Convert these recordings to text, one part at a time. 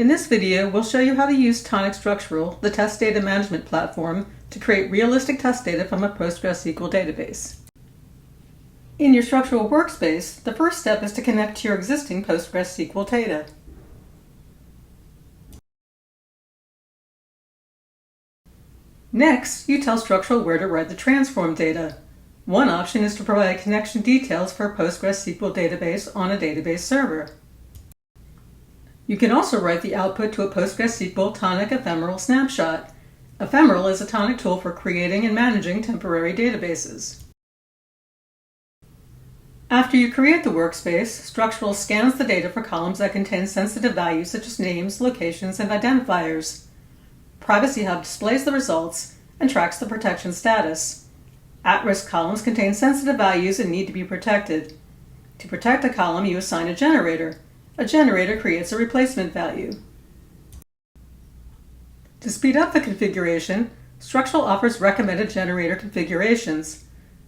In this video, we'll show you how to use Tonic Structural, the test data management platform, to create realistic test data from a PostgreSQL database. In your structural workspace, the first step is to connect to your existing PostgreSQL data. Next, you tell Structural where to write the transform data. One option is to provide connection details for a PostgreSQL database on a database server. You can also write the output to a PostgreSQL Tonic ephemeral snapshot. Ephemeral is a Tonic tool for creating and managing temporary databases. After you create the workspace, Structural scans the data for columns that contain sensitive values such as names, locations, and identifiers. Privacy Hub displays the results and tracks the protection status. At-risk columns contain sensitive values and need to be protected. To protect a column, you assign a generator. A generator creates a replacement value. To speed up the configuration, Structural offers recommended generator configurations.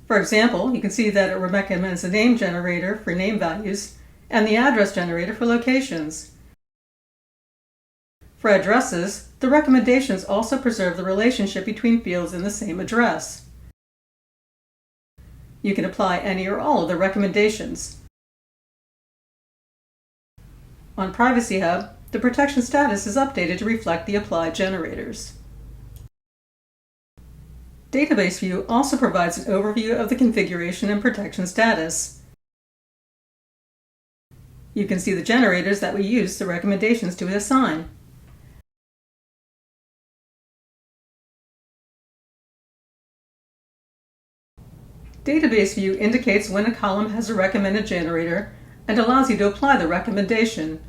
For example, you can see that it recommends a name generator for name values and the address generator for locations. For addresses, the recommendations also preserve the relationship between fields in the same address. You can apply any or all of the recommendations. On Privacy Hub, the protection status is updated to reflect the applied generators. Database View also provides an overview of the configuration and protection status. You can see the generators that we use the recommendations to assign. Database View indicates when a column has a recommended generator and allows you to apply the recommendation.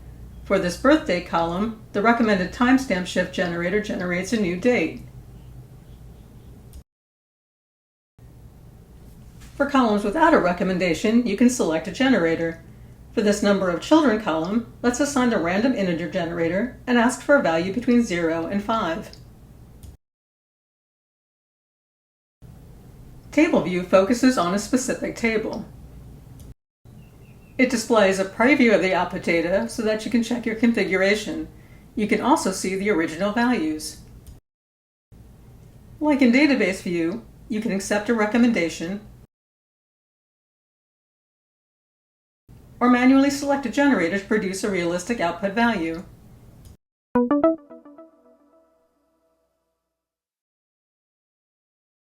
For this birthday column, the recommended timestamp shift generator generates a new date. For columns without a recommendation, you can select a generator. For this number of children column, let's assign the random integer generator and ask for a value between 0 and 5. Table View focuses on a specific table. It displays a preview of the output data so that you can check your configuration. You can also see the original values. Like in Database View, you can accept a recommendation or manually select a generator to produce a realistic output value.